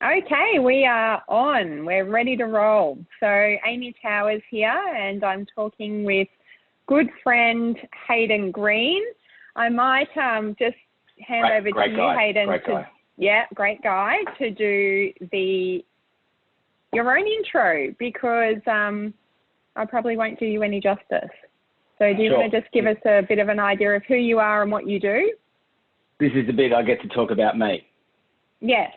Okay, we are on. We're ready to roll. So Amy Towers here, and I'm talking with good friend Hayden Green. I might just hand over to you, Hayden. Great guy. Yeah, great guy, to do your own intro, because I probably won't do you any justice. So do you want to just give us a bit of an idea of who you are and what you do? This is the bit I get to talk about me. Yes.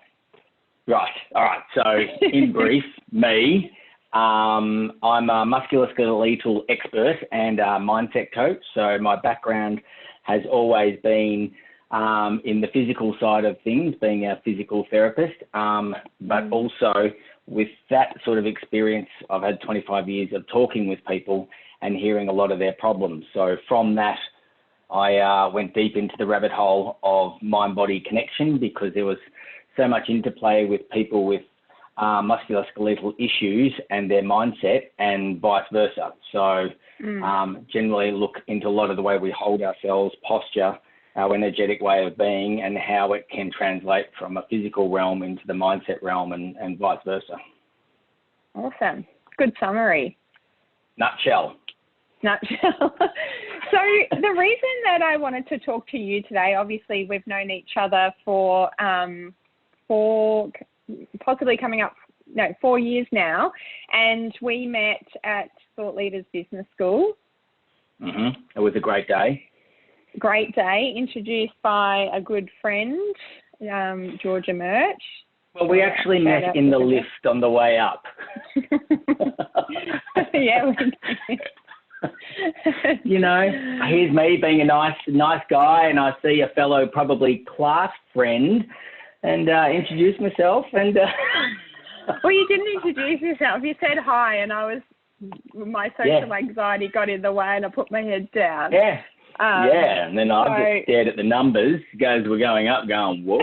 Right. All right. So in brief, me, I'm a musculoskeletal expert and a mindset coach. So my background has always been in the physical side of things, being a physical therapist, but also with that sort of experience, I've had 25 years of talking with people and hearing a lot of their problems. So from that, I went deep into the rabbit hole of mind-body connection, because there was so much interplay with people with musculoskeletal issues and their mindset, and vice versa. So generally look into a lot of the way we hold ourselves, posture, our energetic way of being, and how it can translate from a physical realm into the mindset realm, and vice versa. Awesome. Good summary. Nutshell. So the reason that I wanted to talk to you today, obviously we've known each other for possibly coming up, 4 years now, and we met at Thought Leaders Business School. It was a great day. Great day, introduced by a good friend, Georgia Murch. Well, we actually met in the lift on the way up. Yeah, we did. You know, here's me being a nice guy, and I see a fellow probably class friend, and introduce myself. And well, you didn't introduce yourself. You said hi, and my social anxiety got in the way, and I put my head down. Yeah. And then I just stared at the numbers as we're going up, going, whoa.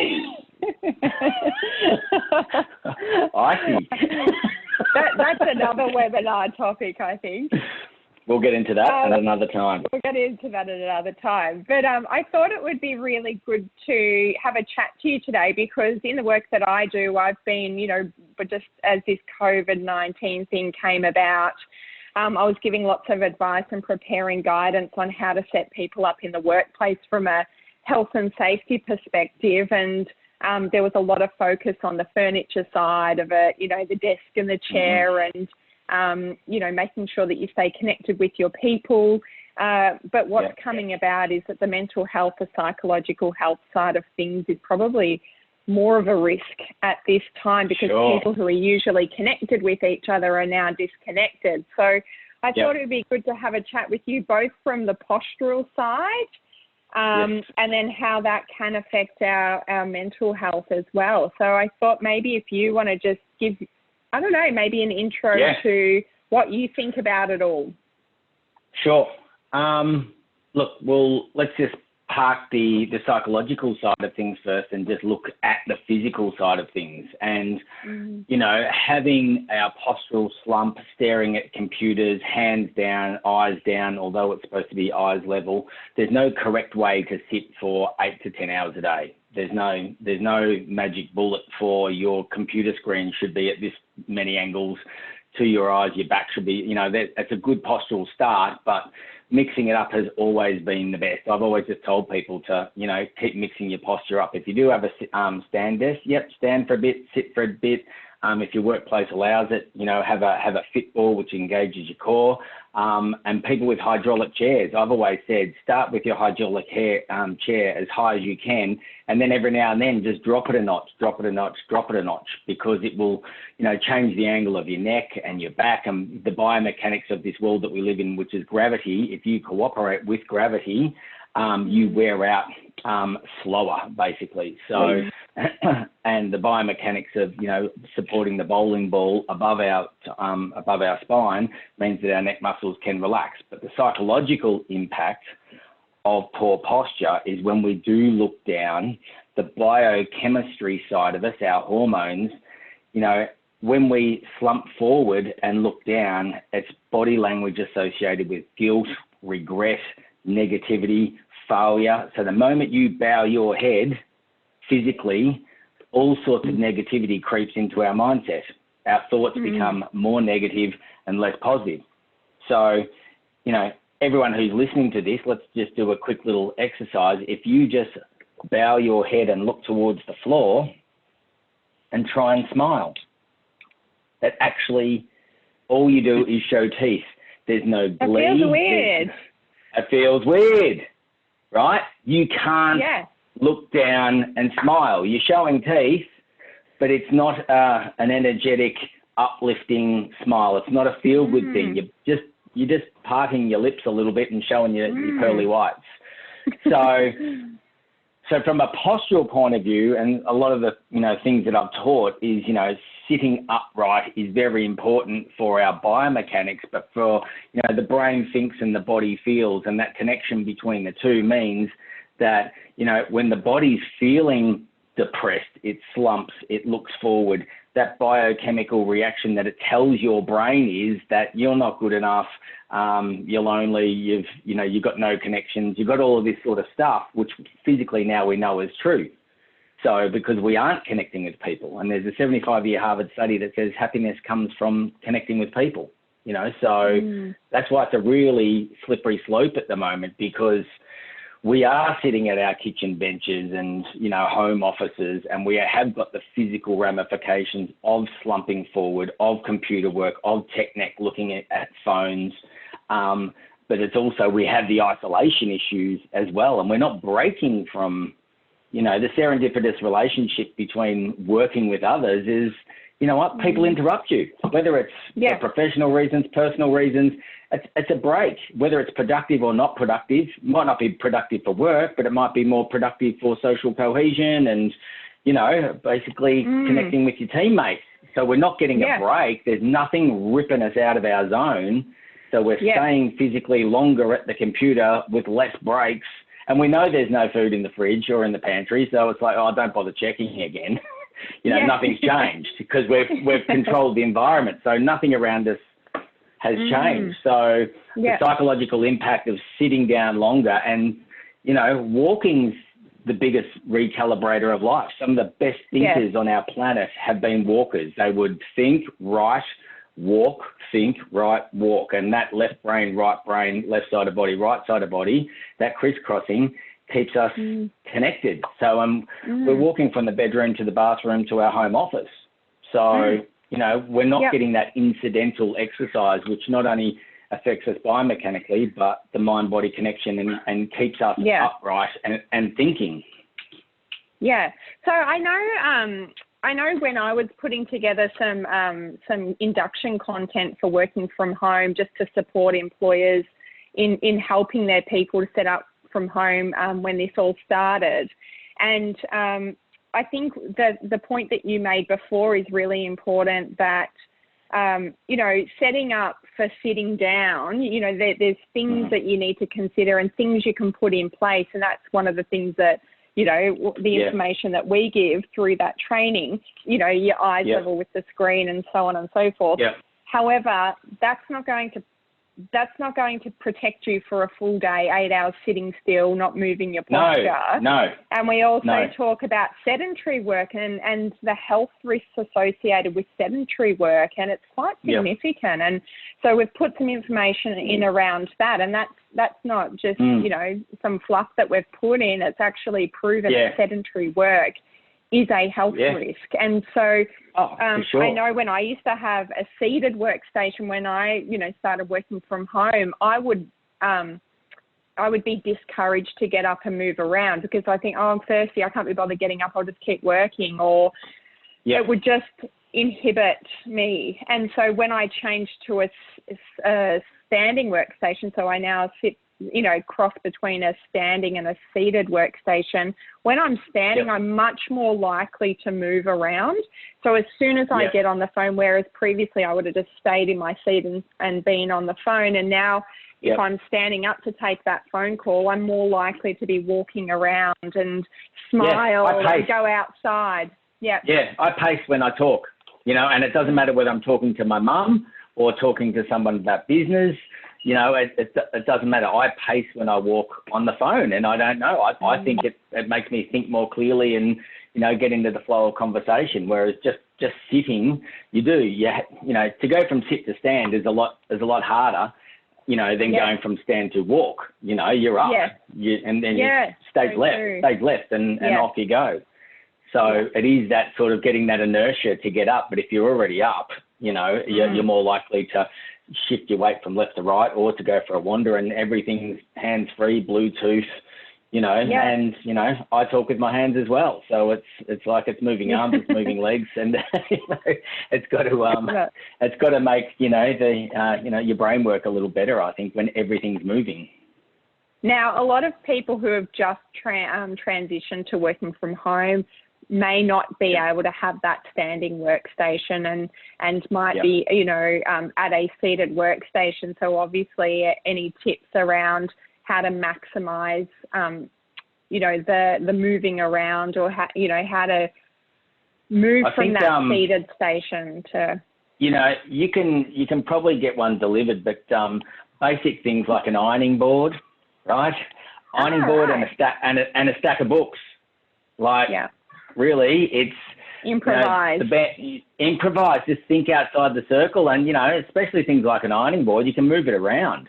I see. That's another webinar topic, I think. We'll get into that at another time. We'll get into that at another time. But I thought it would be really good to have a chat to you today, because in the work that I do, I've been, but just as this COVID-19 thing came about, I was giving lots of advice and preparing guidance on how to set people up in the workplace from a health and safety perspective. And there was a lot of focus on the furniture side of it, the desk and the chair, and making sure that you stay connected with your people. But what's coming about is that the mental health, the psychological health side of things is probably more of a risk at this time, because people who are usually connected with each other are now disconnected. So I thought it would be good to have a chat with you, both from the postural side and then how that can affect our mental health as well. So I thought maybe if you want to just give, I don't know, maybe an intro to what you think about it all. Sure. Look, let's just park the psychological side of things first and just look at the physical side of things. And, having our postural slump, staring at computers, hands down, eyes down, although it's supposed to be eyes level, there's no correct way to sit for 8 to 10 hours a day. There's no magic bullet for your computer screen should be at this many angles to your eyes, your back should be, that's a good postural start, but mixing it up has always been the best. I've always just told people to, keep mixing your posture up. If you do have a stand desk, stand for a bit, sit for a bit. If your workplace allows it, have a fit ball which engages your core. And people with hydraulic chairs, I've always said, start with your hydraulic chair as high as you can, and then every now and then just drop it a notch, because it will, change the angle of your neck and your back and the biomechanics of this world that we live in, which is gravity. If you cooperate with gravity, you wear out slower, basically. So, and the biomechanics of, supporting the bowling ball above our spine means that our neck muscles can relax. But the psychological impact of poor posture is when we do look down, the biochemistry side of us, our hormones, when we slump forward and look down, it's body language associated with guilt, regret, negativity, failure. So the moment you bow your head physically, all sorts of negativity creeps into our mindset. Our thoughts become more negative and less positive. So, you know, everyone who's listening to this, let's just do a quick little exercise. If you just bow your head and look towards the floor and try and smile, that actually all you do is show teeth. There's no glee. It feels weird. It feels weird, right? You can't look down and smile. You're showing teeth, but it's not an energetic, uplifting smile. It's not a feel-good thing. You're just parting your lips a little bit and showing your pearly whites. So from a postural point of view, and a lot of the, you know, things that I've taught is, you know, sitting upright is very important for our biomechanics, but for, you know, the brain thinks and the body feels, and that connection between the two means that, you know, when the body's feeling depressed, it slumps, it looks forward. That biochemical reaction that it tells your brain is that you're not good enough, you're lonely, you've got no connections, you've got all of this sort of stuff, which physically now we know is true. So because we aren't connecting with people, and there's a 75-year Harvard study that says happiness comes from connecting with people, you know, so that's why it's a really slippery slope at the moment, because we are sitting at our kitchen benches and, you know, home offices, and we have got the physical ramifications of slumping forward, of computer work, of tech looking at phones. But it's also, we have the isolation issues as well. And we're not breaking from, you know, the serendipitous relationship between working with others is, you know what, people interrupt you, whether it's for professional reasons, personal reasons. It's a break, whether it's productive or not productive. It might not be productive for work, but it might be more productive for social cohesion and, you know, basically connecting with your teammates. So we're not getting a break. There's nothing ripping us out of our zone. So we're staying physically longer at the computer with less breaks. And we know there's no food in the fridge or in the pantry. So it's like, oh, don't bother checking again. You know, nothing's changed because we've controlled the environment. So nothing around us has changed. So the psychological impact of sitting down longer, and, you know, walking's the biggest recalibrator of life. Some of the best thinkers on our planet have been walkers. They would think, write, walk, think, write, walk. And that left brain, left side of body, right side of body, that crisscrossing keeps us connected. So we're walking from the bedroom to the bathroom to our home office. So, you know, we're not getting that incidental exercise, which not only affects us biomechanically, but the mind-body connection and keeps us upright and thinking. Yeah. So I know when I was putting together some induction content for working from home, just to support employers in helping their people to set up from home when this all started. And I think that the point that you made before is really important, that, you know, setting up for sitting down, you know, there's things that you need to consider and things you can put in place. And that's one of the things that, you know, the information that we give through that training, you know, your eyes level with the screen and so on and so forth. However, that's not going to protect you for a full day, 8 hours sitting still, not moving your posture. No. And we also talk about sedentary work and the health risks associated with sedentary work, and it's quite significant. And so we've put some information in around that, and that's not just, you know, some fluff that we've put in. It's actually proven that sedentary work is a health risk. And so I know when I used to have a seated workstation, when I, you know, started working from home, I would be discouraged to get up and move around because I think, oh, I'm thirsty, I can't be bothered getting up, I'll just keep working, or it would just inhibit me. And so when I changed to a standing workstation, so I now sit, you know, cross between a standing and a seated workstation. When I'm standing, I'm much more likely to move around. So as soon as I get on the phone, whereas previously I would have just stayed in my seat and been on the phone, and now if I'm standing up to take that phone call, I'm more likely to be walking around and smile and go outside. Yeah, I pace when I talk, you know, and it doesn't matter whether I'm talking to my mum or talking to someone about business. You know, it doesn't matter. I pace when I walk on the phone, and I don't know. I think it makes me think more clearly, and, get into the flow of conversation. Whereas just sitting, you know, to go from sit to stand is a lot harder, than going from stand to walk. You're up, and then you stage left, and off you go. So it is that sort of getting that inertia to get up. But if you're already up, you're more likely to shift your weight from left to right, or to go for a wander, and everything's hands-free, Bluetooth, and, I talk with my hands as well. So it's like it's moving arms, it's moving legs, and, it's got to make, your brain work a little better, I think, when everything's moving. Now, a lot of people who have just transitioned to working from home may not be able to have that standing workstation and might be, at a seated workstation. So obviously any tips around how to maximise, the moving around, or how to move from that seated station to... you can probably get one delivered, but basic things like an ironing board, right? Ironing board and a stack of books. Really, it's improvise. Improvise. Just think outside the circle, and especially things like an ironing board, you can move it around.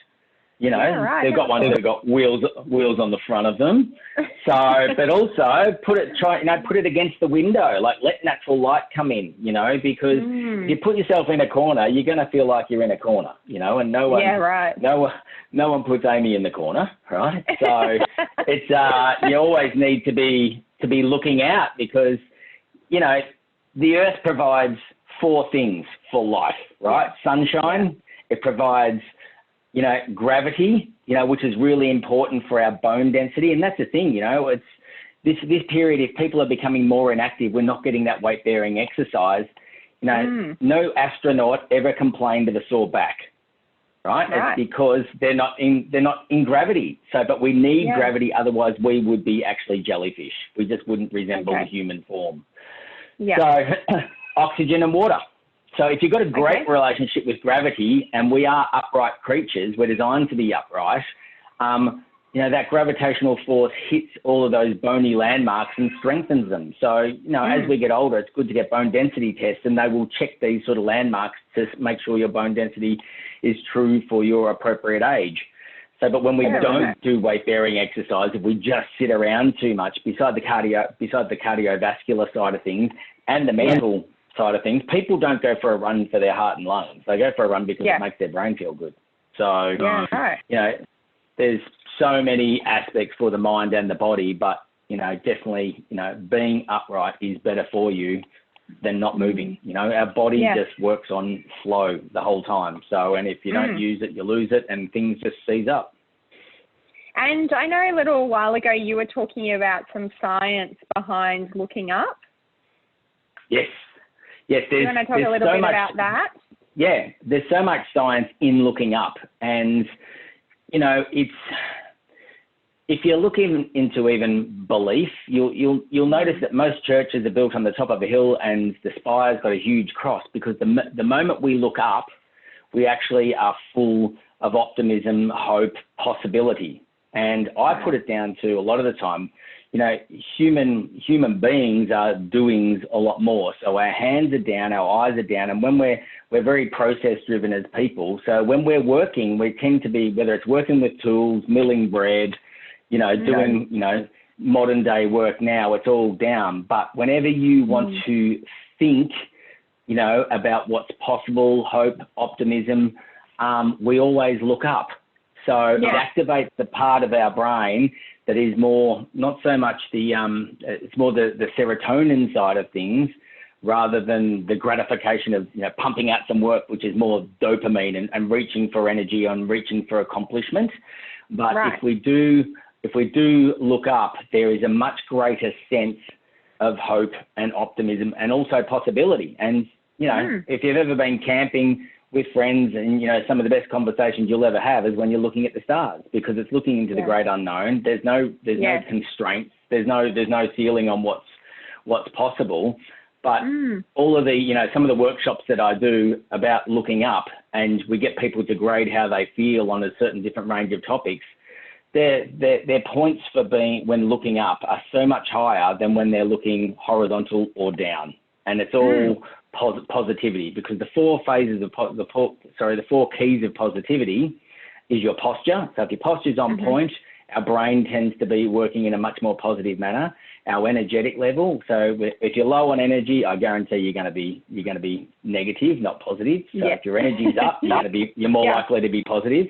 They've got ones that have got wheels on the front of them. So, but also put it against the window, like let natural light come in. Because if you put yourself in a corner, you're going to feel like you're in a corner. And no one puts Amy in the corner, right? So it's you always need to be looking out, because, the earth provides 4 things for life, right? Sunshine, it provides, gravity, which is really important for our bone density. And that's the thing, it's this period, if people are becoming more inactive, we're not getting that weight bearing exercise. No astronaut ever complained of a sore back. Right? It's because they're not in gravity. So, but we need gravity, otherwise we would be actually jellyfish. We just wouldn't resemble the human form. So, oxygen and water. So, if you've got a great relationship with gravity, and we are upright creatures, we're designed to be upright. That gravitational force hits all of those bony landmarks and strengthens them. So, as we get older, it's good to get bone density tests, and they will check these sort of landmarks to make sure your bone density is true for your appropriate age. So, but when we don't do weight-bearing exercise, if we just sit around too much, besides the cardiovascular side of things and the mental side of things, people don't go for a run for their heart and lungs. They go for a run because it makes their brain feel good. So, there's so many aspects for the mind and the body, but, definitely, being upright is better for you than not moving. Our body just works on flow the whole time. So, and if you don't use it, you lose it, and things just seize up. And I know a little while ago you were talking about some science behind looking up. Yes. Do you want to talk a little bit about that? Yeah, there's so much science in looking up, and it's, if you're looking into even belief, you'll notice that most churches are built on the top of a hill, and the spire's got a huge cross, because the moment we look up, we actually are full of optimism, hope, possibility. And I put it down to, a lot of the time, human beings are doings a lot more. So our hands are down, our eyes are down, and when we're very process driven as people. So when we're working, we tend to be, whether it's working with tools, milling bread, doing, modern day work now, it's all down. But whenever you want to think, about what's possible, hope, optimism, we always look up. So it activates the part of our brain that is more, not so much it's more the serotonin side of things, rather than the gratification of, pumping out some work, which is more dopamine and reaching for energy and reaching for accomplishment. But if we do look up, there is a much greater sense of hope and optimism, and also possibility. And, if you've ever been camping with friends, and, some of the best conversations you'll ever have is when you're looking at the stars, because it's looking into the great unknown. There's no constraints. There's no ceiling on what's possible. But all of the, some of the workshops that I do about looking up, and we get people to grade how they feel on a certain different range of topics, their points for when looking up are so much higher than when they're looking horizontal or down. And it's all positivity, because the four phases of the four keys of positivity is your posture. So if your posture's on point, our brain tends to be working in a much more positive manner. Our energetic level. So if you're low on energy, I guarantee you're going to be negative, not positive. So if your energy's up, you're more likely to be positive.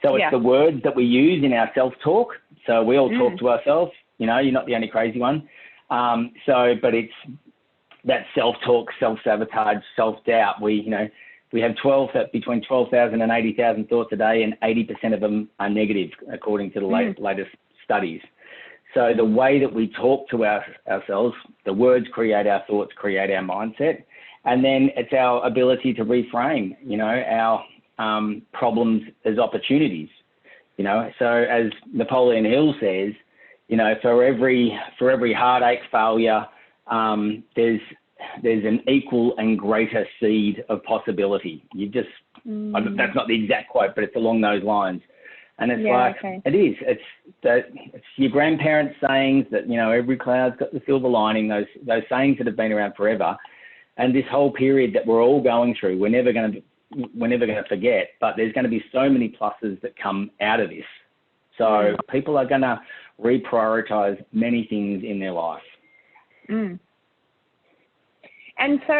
So it's the words that we use in our self-talk. So we all talk to ourselves. You know, you're not the only crazy one. But it's that self-talk, self-sabotage, self-doubt. We have between 12,000 and 80,000 thoughts a day, and 80% of them are negative, according to the latest studies. So the way that we talk to ourselves, the words create our thoughts, create our mindset, and then it's our ability to reframe, our problems as opportunities. So as Napoleon Hill says, for every heartache, failure, there's an equal and greater seed of possibility. That's not the exact quote, but it's along those lines. And it's it is. It's your grandparents' sayings that, every cloud's got the silver lining, those sayings that have been around forever. And this whole period that we're all going through, we're never going to forget, but there's going to be so many pluses that come out of this. So people are going to reprioritize many things in their life. And so,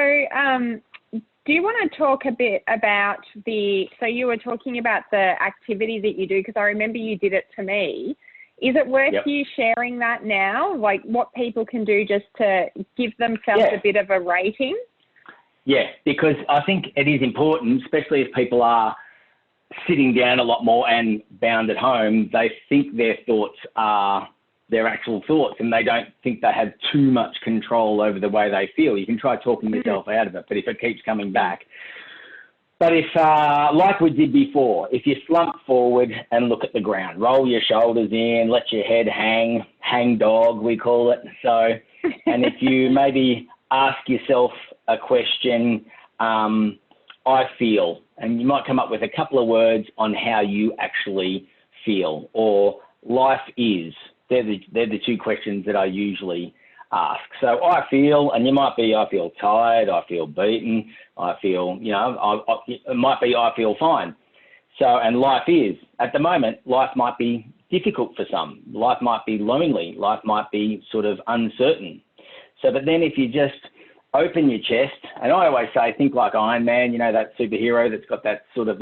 do you want to talk a bit about so you were talking about the activity that you do, because I remember you did it to me. Is it worth you sharing that now, like what people can do just to give themselves a bit of a rating? Yeah, because I think it is important, especially if people are sitting down a lot more and bound at home. They think their thoughts are their actual thoughts, and they don't think they have too much control over the way they feel. You can try talking yourself out of it, but if it keeps coming back. But if, like we did before, if you slump forward and look at the ground, roll your shoulders in, let your head hang dog, we call it. So, and if you maybe ask yourself a question, I feel, and you might come up with a couple of words on how you actually feel, or life is. They're the two questions that I usually ask. So I feel, and you might be, I feel tired, I feel beaten, I feel, it might be, I feel fine. So, and life is, at the moment, life might be difficult for some. Life might be lonely. Life might be sort of uncertain. So, but then if you just open your chest, and I always say, think like Iron Man, that superhero that's got that sort of,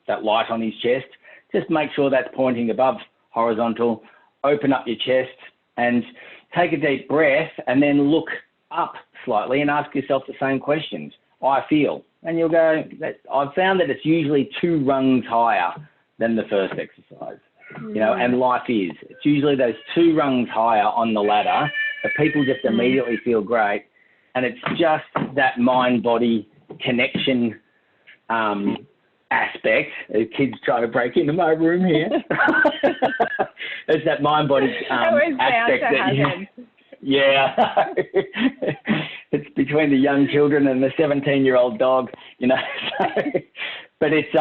that light on his chest, just make sure that's pointing above horizontal. Open up your chest and take a deep breath, and then look up slightly and ask yourself the same questions. I feel, and you'll go, I've found that it's usually 2 rungs higher than the first exercise, and life is. It's usually those 2 rungs higher on the ladder that people just immediately feel great. And it's just that mind-body connection aspect. The kids trying to break into my room here. It's that mind-body aspect that it's between the young children and the 17-year-old dog, So, but it's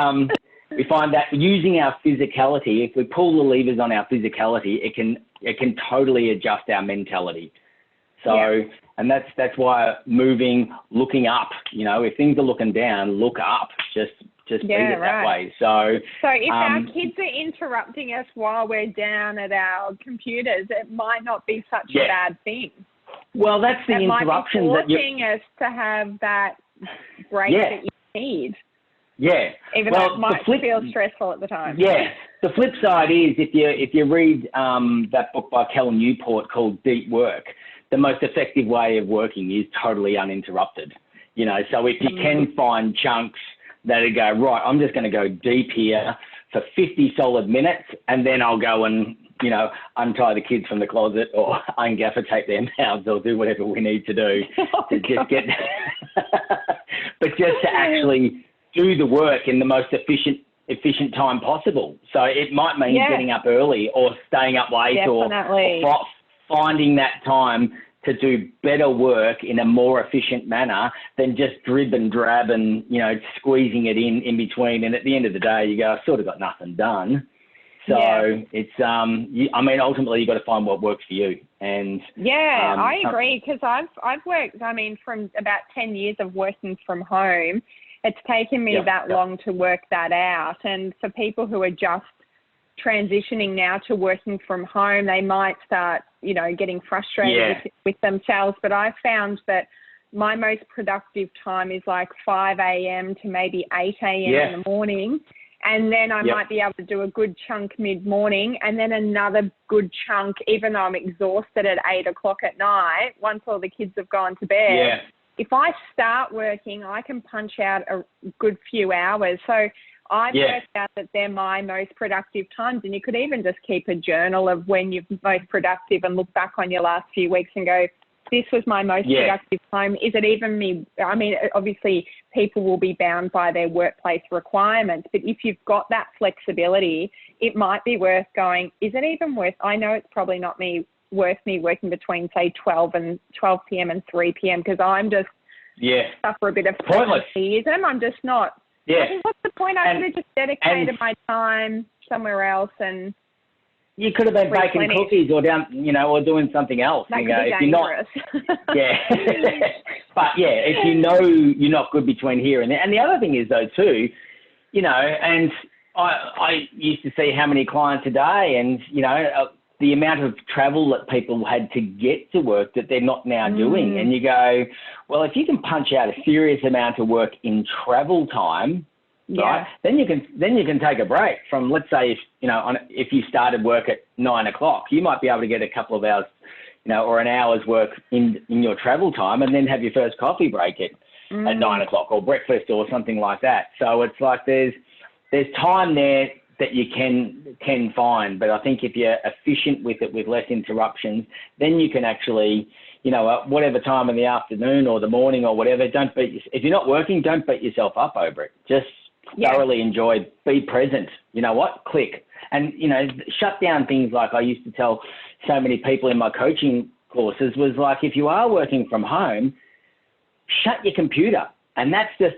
we find that using our physicality, if we pull the levers on our physicality, it can totally adjust our mentality. So, and that's why moving, looking up, if things are looking down, look up, just beat it that way. So if our kids are interrupting us while we're down at our computers, it might not be such a bad thing. Well, that's the interruption that forcing us to have that break that you need. Yeah. Even though it might feel stressful at the time. Yeah. The flip side is if you read that book by Cal Newport called Deep Work, the most effective way of working is totally uninterrupted. So if you can find chunks that'll go, right, I'm just going to go deep here for 50 solid minutes, and then I'll go and, untie the kids from the closet or ungaffer tape their mouths or do whatever we need to do to just get, but just to actually do the work in the most efficient time possible. So it might mean getting up early or staying up late or finding that time to do better work in a more efficient manner than just drib and drab and, squeezing it in between. And at the end of the day, you go, I've sort of got nothing done. So it's, I mean, ultimately you've got to find what works for you. And I agree, because I've worked, I mean, from about 10 years of working from home, it's taken me that long to work that out. And for people who are just transitioning now to working from home, they might start, you know, getting frustrated with themselves. But I found that my most productive time is like 5 a.m. to maybe 8 a.m. in the morning. And then I might be able to do a good chunk mid-morning, and then another good chunk, even though I'm exhausted at 8 o'clock at night, once all the kids have gone to bed. Yeah. If I start working, I can punch out a good few hours. So I've worked out that they're my most productive times. And you could even just keep a journal of when you're most productive and look back on your last few weeks and go, this was my most productive time. Is it even me? I mean, obviously people will be bound by their workplace requirements, but if you've got that flexibility, it might be worth going, is it even worth, I know it's probably not worth me working between, say, 12 p.m. and 3 p.m. because I'm just suffer a bit of presenteeism. I'm just not. I think, what's the point? I could have just dedicated my time somewhere else, and you could have been baking cookies or down, you know, or doing something else. That you could know, be if dangerous. you're not, but if you know you're not good between here and there. And the other thing is though too, you know, and I used to see how many clients a day, and you know, the amount of travel that people had to get to work that they're not now doing. And you go, well, if you can punch out a serious amount of work in travel time, right, then you can take a break from, let's say, if you started work at 9 o'clock, you might be able to get a couple of hours, you know, or an hour's work in your travel time, and then have your first coffee break at 9 o'clock or breakfast or something like that. So it's like there's time there that you can find, but I think if you're efficient with it, with less interruptions, then you can actually, you know, whatever time in the afternoon or the morning or whatever, if you're not working, don't beat yourself up over it. Just thoroughly enjoy, be present. You know what? Click. And, you know, shut down things like I used to tell so many people in my coaching courses was like, if you are working from home, shut your computer. And that's just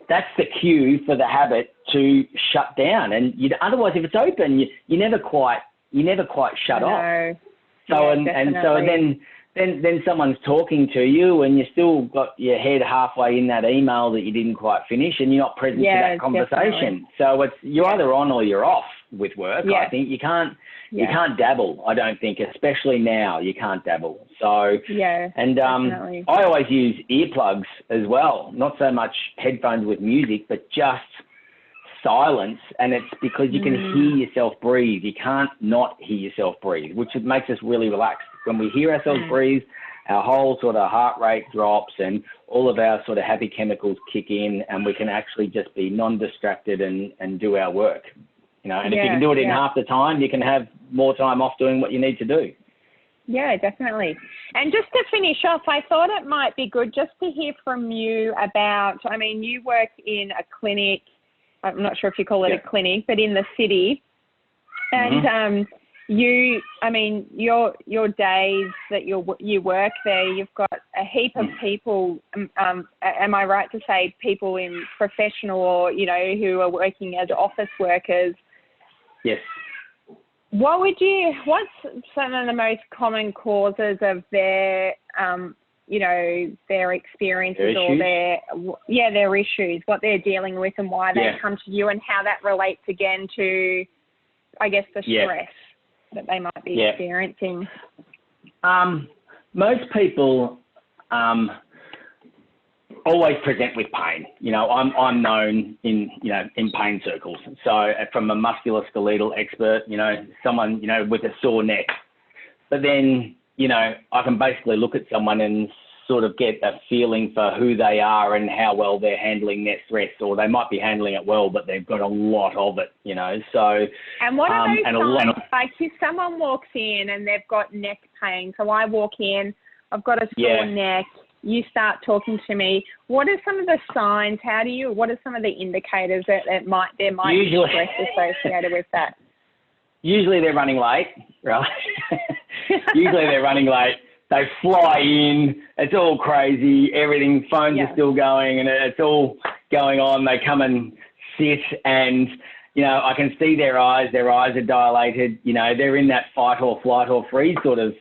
that's the cue for the habit to shut down. And otherwise, if it's open, you never quite shut off. So then someone's talking to you, and you still got your head halfway in that email that you didn't quite finish, and you're not present to that conversation. So you're either on or you're off with work. I think you can't dabble. I don't think, especially now, you can't dabble. So I always use earplugs as well, not so much headphones with music, but just silence. And it's because you can hear yourself breathe. You can't not hear yourself breathe, which makes us really relaxed. When we hear ourselves breathe, our whole sort of heart rate drops, and all of our sort of happy chemicals kick in, and we can actually just be non-distracted and do our work. You know, and if you can do it in half the time, you can have more time off doing what you need to do. Yeah, definitely. And just to finish off, I thought it might be good just to hear from you about, I mean, you work in a clinic, I'm not sure if you call it a clinic, but in the city. And your days that you work there, you've got a heap of people, am I right to say people in professional or, you know, who are working as office workers? Yes. What's some of the most common causes of their, their experiences or their issues, what they're dealing with and why they come to you, and how that relates again to, I guess, the stress that they might be experiencing? Most people always present with pain. You know, I'm known in pain circles. So from a musculoskeletal expert, you know, someone, you know, with a sore neck. But then, you know, I can basically look at someone and sort of get a feeling for who they are and how well they're handling their stress, or they might be handling it well, but they've got a lot of it, you know. So and what are those signs? Like if someone walks in and they've got neck pain, so I walk in, I've got a sore neck, you start talking to me. What are some of the signs? What are some of the indicators that there might be stress associated with that? Usually they're running late, right? Usually they're running late. They fly in, it's all crazy, everything, phones are still going and it's all going on. They come and sit and I can see their eyes are dilated, they're in that fight or flight or freeze sort of,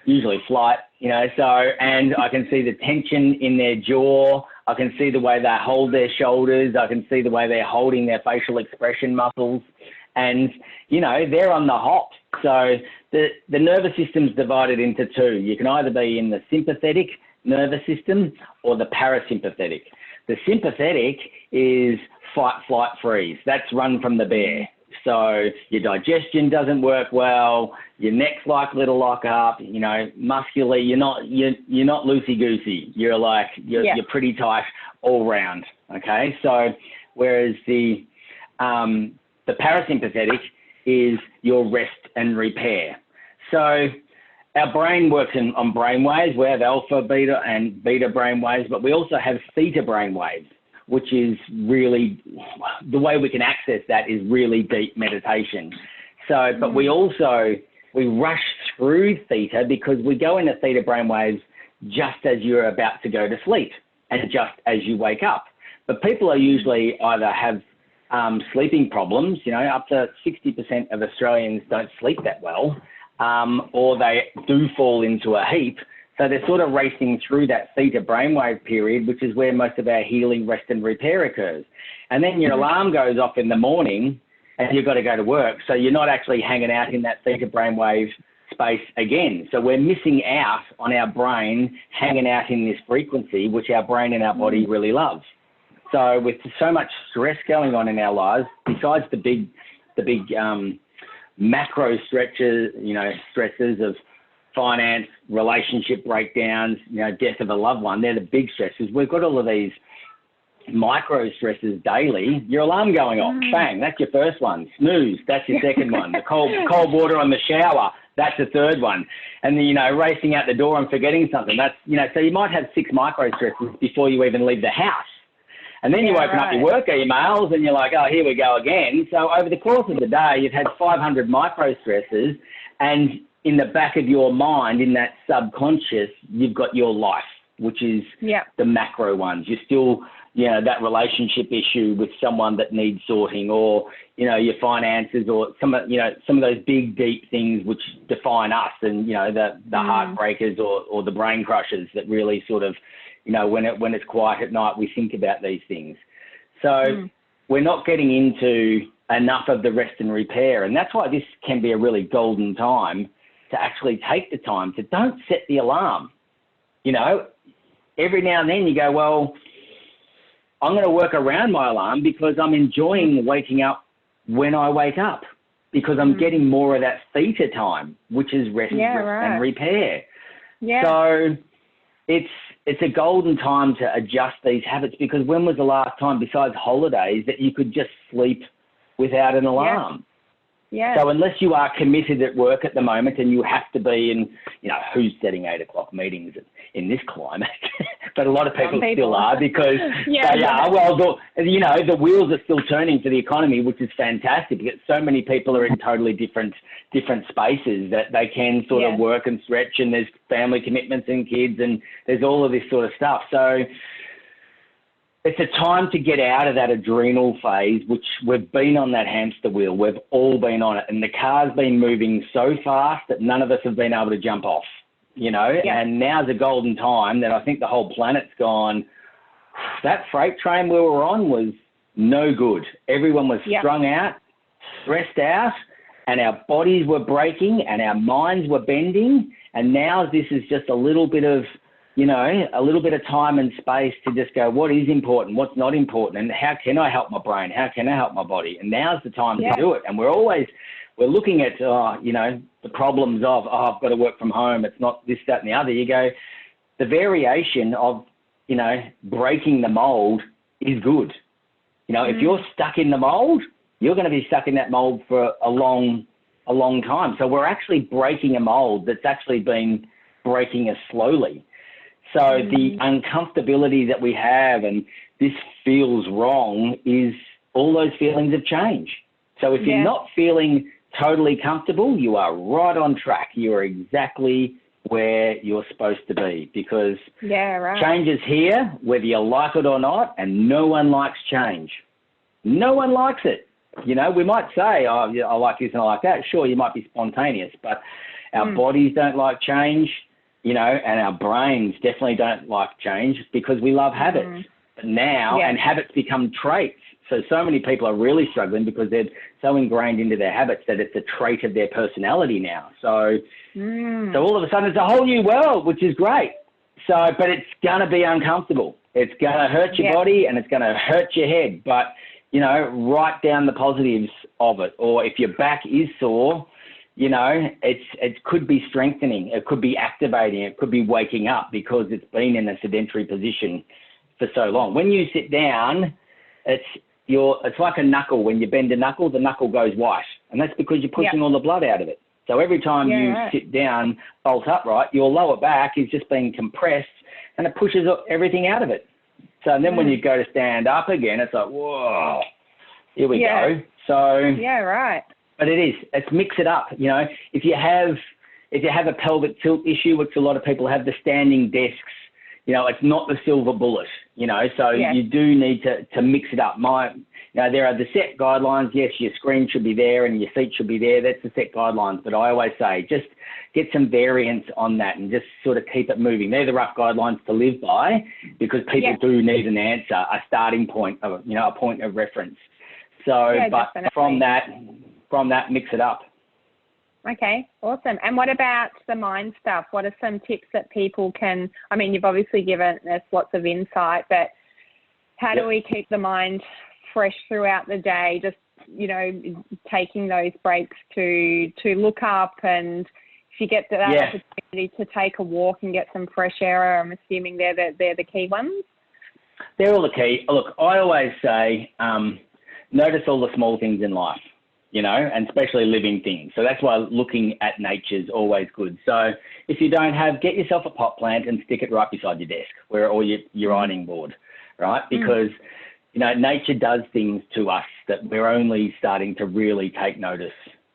usually flight, and I can see the tension in their jaw. I can see the way they hold their shoulders. I can see the way they're holding their facial expression muscles. And, they're on the hop. So the nervous system's divided into two. You can either be in the sympathetic nervous system or the parasympathetic. The sympathetic is fight, flight, freeze. That's run from the bear. So your digestion doesn't work well. Your neck's likely to lock up. Muscularly, you're not loosey goosey. You're pretty tight all round. Okay. So whereas the parasympathetic is your rest and repair. So our brain works on brain waves. We have alpha, beta, and beta brain waves, but we also have theta brain waves, which is really, the way we can access that is really deep meditation. So, but we rush through theta because we go into theta brain waves just as you're about to go to sleep and just as you wake up. But people are usually either have sleeping problems, up to 60% of Australians don't sleep that well, or they do fall into a heap. So they're sort of racing through that theta brainwave period, which is where most of our healing, rest and repair occurs. And then your alarm goes off in the morning and you've got to go to work. So you're not actually hanging out in that theta brainwave space again. So we're missing out on our brain hanging out in this frequency, which our brain and our body really love. So with so much stress going on in our lives, besides the big macro stresses of finance, relationship breakdowns, death of a loved one, they're the big stresses. We've got all of these micro stresses daily. Your alarm going off, bang, that's your first one. Snooze, that's your second one. The cold water on the shower, that's the third one. And then, racing out the door and forgetting something, that's, so you might have 6 micro stresses before you even leave the house. And then you open up your work emails and you're like, oh, here we go again. So over the course of the day, you've had 500 micro stresses, and in the back of your mind, in that subconscious, you've got your life, which is the macro ones. You're still, that relationship issue with someone that needs sorting, or, your finances, or some of those big, deep things which define us, and, the heartbreakers or the brain crushers that really sort of, when it's quiet at night, we think about these things. So we're not getting into enough of the rest and repair. And that's why this can be a really golden time to actually take the time to don't set the alarm. Every now and then you go, well, I'm going to work around my alarm because I'm enjoying waking up when I wake up, because I'm getting more of that theta time, which is rest and repair. Yeah. So it's a golden time to adjust these habits, because when was the last time, besides holidays, that you could just sleep without an alarm? Yeah. So unless you are committed at work at the moment and you have to be in, who's setting 8 o'clock meetings in this climate? But a lot of people still are, because they are. Well, the wheels are still turning for the economy, which is fantastic, because so many people are in totally different spaces that they can sort of work and stretch, and there's family commitments and kids, and there's all of this sort of stuff. So it's a time to get out of that adrenal phase, which we've been on that hamster wheel. We've all been on it. And the car's been moving so fast that none of us have been able to jump off, And now's a golden time that I think the whole planet's gone, that freight train we were on was no good. Everyone was strung out, stressed out, and our bodies were breaking and our minds were bending. And now this is just a little bit of time and space to just go, what is important, what's not important, and how can I help my brain, how can I help my body? And now's the time to do it. And we're looking at, the problems of, I've got to work from home, it's not this, that, and the other. You go, the variation of, breaking the mold is good. If you're stuck in the mold, you're going to be stuck in that mold for a long time. So we're actually breaking a mold that's actually been breaking us slowly. So the uncomfortability that we have, and this feels wrong, is all those feelings of change. So if you're not feeling totally comfortable, you are right on track. You are exactly where you're supposed to be, because change is here, whether you like it or not, and no one likes change. No one likes it. You know, we might say, oh, yeah, I like this and I like that. Sure, you might be spontaneous, but our bodies don't like change, you know, and our brains definitely don't like change because we love habits. But now, and habits become traits. So many people are really struggling because they're so ingrained into their habits that it's a trait of their personality now. So all of a sudden it's a whole new world, which is great. So, but it's going to be uncomfortable. It's going to hurt your body and it's going to hurt your head. But, you know, write down the positives of it. Or if your back is sore, you know, it could be strengthening. It could be activating. It could be waking up because it's been in a sedentary position for so long. When you sit down, it's like a knuckle. When you bend a knuckle, the knuckle goes white. And that's because you're pushing all the blood out of it. So every time you sit down bolt upright, your lower back is just being compressed and it pushes everything out of it. So then when you go to stand up again, it's like, whoa, here we go. So but it's mix it up. You know, if you have a pelvic tilt issue, which a lot of people have, the standing desks, you know, it's not the silver bullet, you know, so you do need to mix it up. You know, there are the set guidelines. Yes, your screen should be there and your seat should be there. That's the set guidelines. But I always say just get some variance on that and just sort of keep it moving. They're the rough guidelines to live by because people do need an answer, a starting point, you know, a point of reference. So, but from that, mix it up. Okay, awesome. And what about the mind stuff? What are some tips that people can, I mean, you've obviously given us lots of insight, but how do we keep the mind fresh throughout the day? Just, you know, taking those breaks to look up, and if you get that opportunity to take a walk and get some fresh air, I'm assuming they're the key ones? They're all the key. Look, I always say, notice all the small things in life, you know, and especially living things. So that's why looking at nature is always good. So if you don't have, get yourself a pot plant and stick it right beside your desk or your ironing board, right? Because, you know, nature does things to us that we're only starting to really take notice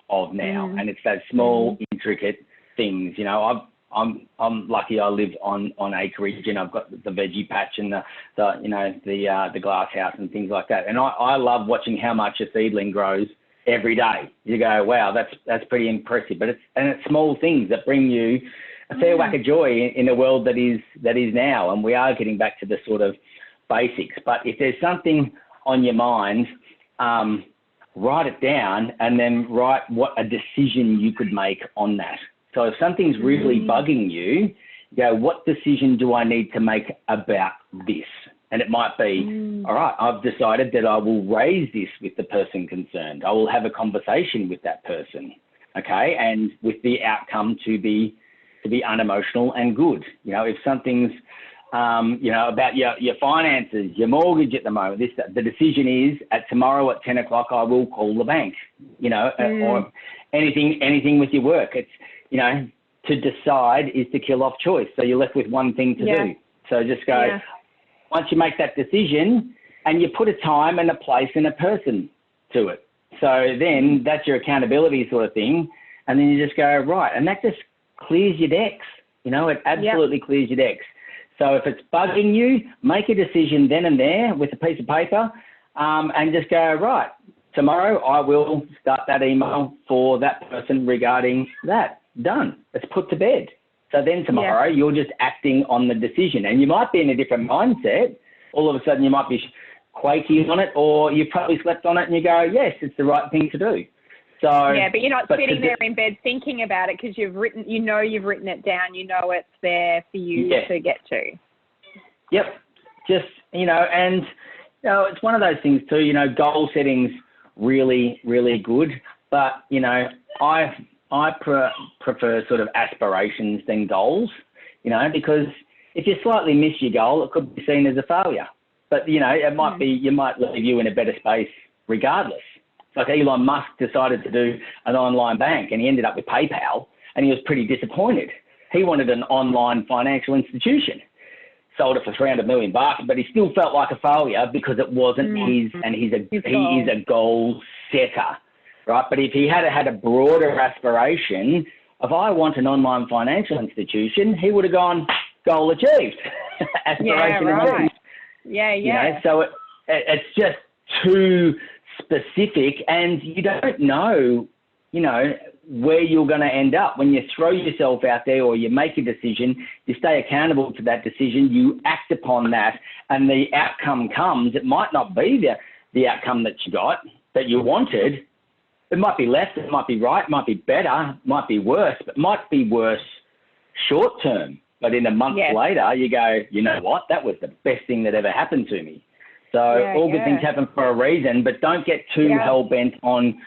of now. And it's those small, intricate things. You know, I'm lucky I live on acreage and I've got the veggie patch and the glass house and things like that. And I love watching how much a seedling grows every day. You go, wow, that's pretty impressive. But it's small things that bring you a fair whack of joy in a world that is now. And we are getting back to the sort of basics. But if there's something on your mind, write it down and then write what a decision you could make on that. So if something's really bugging you, go, what decision do I need to make about this? And it might be, all right, I've decided that I will raise this with the person concerned. I will have a conversation with that person, okay? And with the outcome to be unemotional and good. You know, if something's, you know, about your finances, your mortgage at the moment, the decision is tomorrow at 10 o'clock, I will call the bank, you know, or anything with your work. It's, you know, to decide is to kill off choice. So you're left with one thing to do. So just go, once you make that decision and you put a time and a place and a person to it. So then that's your accountability sort of thing. And then you just go, right. And that just clears your decks. You know, it absolutely clears your decks. So if it's bugging you, make a decision then and there with a piece of paper and just go, right, tomorrow I will start that email for that person regarding that. Done. It's put to bed. So then tomorrow you're just acting on the decision and you might be in a different mindset. All of a sudden you might be quaking on it or you probably slept on it and you go, yes, it's the right thing to do. So but you're not sitting there in bed thinking about it because you've written it down, you know it's there for you to get to. Yep. Just, you know, and you know, it's one of those things too, you know, goal setting's really, really good. But, you know, I prefer sort of aspirations than goals, you know, because if you slightly miss your goal, it could be seen as a failure. But, you know, it might be, you might leave you in a better space regardless. Like Elon Musk decided to do an online bank and he ended up with PayPal and he was pretty disappointed. He wanted an online financial institution, sold it for $300 million, but he still felt like a failure because it wasn't his, and he is a goal setter, right? But if he had a broader aspiration of I want an online financial institution, he would have gone, goal achieved. Aspiration achieved. Yeah. You know, so it's just too specific, and you don't know, you know, where you're going to end up. When you throw yourself out there or you make a decision, you stay accountable to that decision, you act upon that, and the outcome comes. It might not be the outcome that you got, that you wanted. It might be left, it might be right, it might be better, it might be worse, but it might be worse short term. But in a month later, you go, you know what, that was the best thing that ever happened to me. So all good things happen for a reason, but don't get too hell-bent on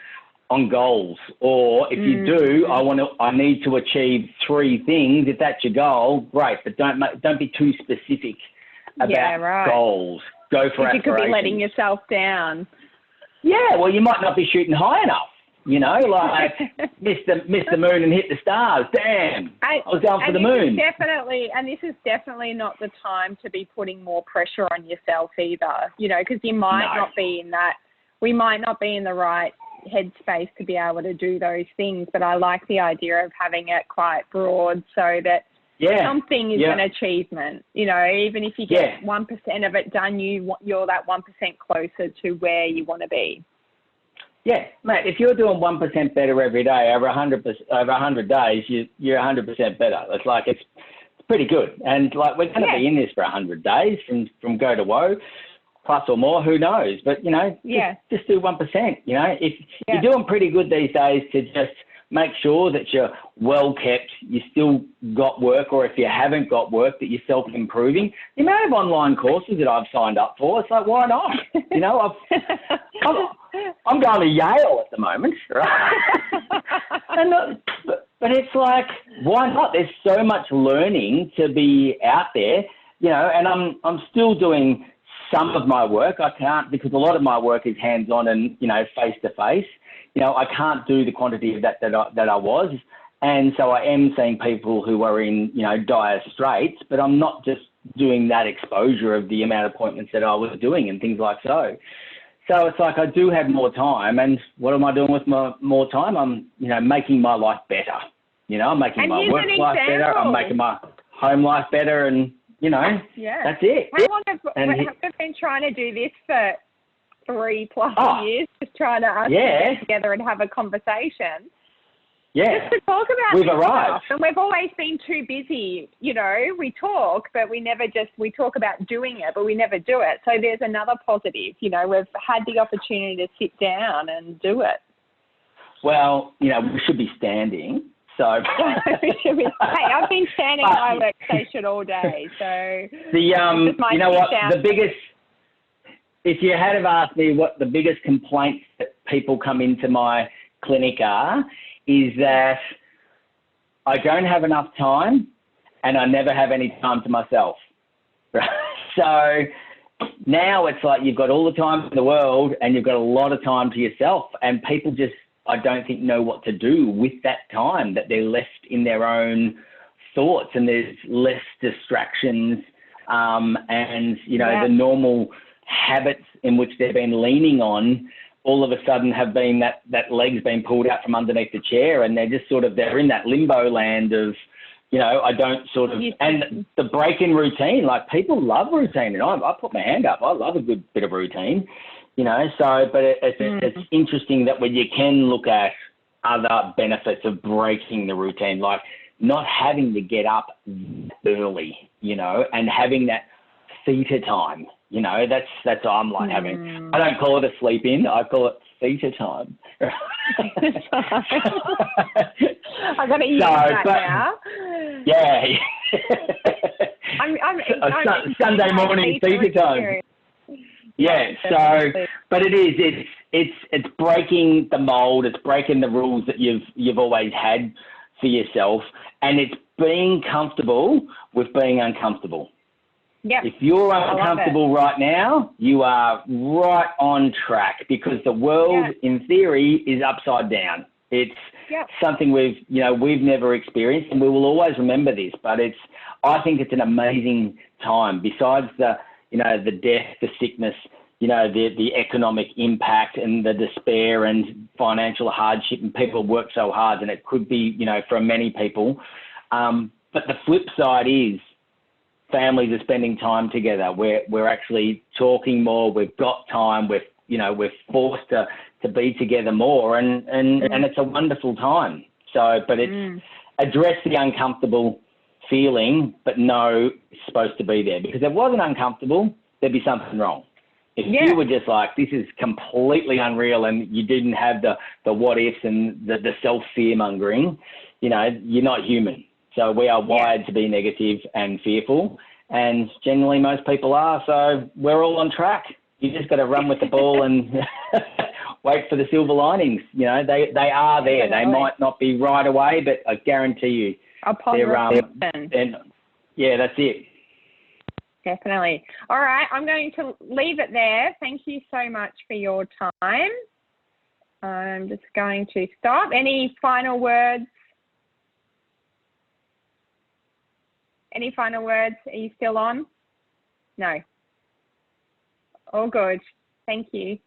goals. Or if you do, I need to achieve 3 things. If that's your goal, great, but don't be too specific about goals. Go for aspirations. You could be letting yourself down. Yeah, well, you might not be shooting high enough. You know, like miss the moon and hit the stars. Damn, I was going for the moon. This is definitely not the time to be putting more pressure on yourself either. You know, because you might not be in that. We might not be in the right headspace to be able to do those things. But I like the idea of having it quite broad so that something is an achievement. You know, even if you get 1% of it done, you're that 1% closer to where you want to be. Yeah, mate, if you're doing 1% better every day over 100 days, you're 100% better. It's like, it's pretty good. And like, we're going to be in this for 100 days from go to woe, plus or more, who knows? But, you know, just do 1%, you know. If you're doing pretty good these days to just make sure that you're well kept, you still got work, or if you haven't got work, that you're self-improving. The amount of online courses that I've signed up for, it's like, why not? You know, I'm going to Yale at the moment, right? But it's like, why not? There's so much learning to be out there, you know, and I'm still doing some of my work. I can't, because a lot of my work is hands-on and, you know, face-to-face. You know, I can't do the quantity of that I was. And so I am seeing people who are in, you know, dire straits, but I'm not just doing that exposure of the amount of appointments that I was doing and things like so. So it's like I do have more time, and what am I doing with my more time? I'm, you know, making my life better. You know, I'm making my work life better. I'm making my home life better, and, you know, that's it. How long have we been trying to do this for 3+ years, just trying to get together and have a conversation. Yeah. Just to talk about we've arrived. Stuff. And we've always been too busy, you know, we talk, but we talk about doing it, but we never do it. So there's another positive, you know, we've had the opportunity to sit down and do it. Well, you know, we should be standing. So hey, I've been standing at my workstation all day. So you know what, the biggest, if you had have asked me what the biggest complaints that people come into my clinic are, is that I don't have enough time and I never have any time to myself. So now it's like you've got all the time in the world and you've got a lot of time to yourself, and people just, I don't think, know what to do with that time, that they're left in their own thoughts and there's less distractions, and, you know, the normal habits in which they've been leaning on all of a sudden have been that leg's been pulled out from underneath the chair, and they're just sort of, they're in that limbo land of, you know, I don't sort of, and the break in routine, like people love routine, and I put my hand up, I love a good bit of routine, you know, so, but it's interesting that when you can look at other benefits of breaking the routine, like not having to get up early, you know, and having that theta time. You know, that's I'm like having, I don't call it a sleep in, I call it theta time. I've got to use that now. Yeah. I'm Sunday morning theta time. Yeah, so, but it's breaking the mold, it's breaking the rules that you've always had for yourself, and it's being comfortable with being uncomfortable. Yep. If you're uncomfortable right now, you are right on track, because the world, in theory, is upside down. It's something we've never experienced, and we will always remember this. But I think it's an amazing time. Besides the death, the sickness, you know, the economic impact and the despair and financial hardship, and people work so hard, and it could be, you know, for many people. But the flip side is, families are spending time together. We're actually talking more. We've got time. We're we're forced to be together more, and it's a wonderful time. So, but it's address the uncomfortable feeling, but know it's supposed to be there, because if it wasn't uncomfortable, there'd be something wrong. If you were just like, this is completely unreal, and you didn't have the what ifs and the self-fear mongering, you're not human. So we are wired to be negative and fearful, and generally most people are. So we're all on track. You just got to run with the ball and wait for the silver linings. They are there. They might not be right away, but I guarantee you, that's it. Definitely. All right, I'm going to leave it there. Thank you so much for your time. I'm just going to stop. Any final words? Any final words? Are you still on? No. All good. Thank you.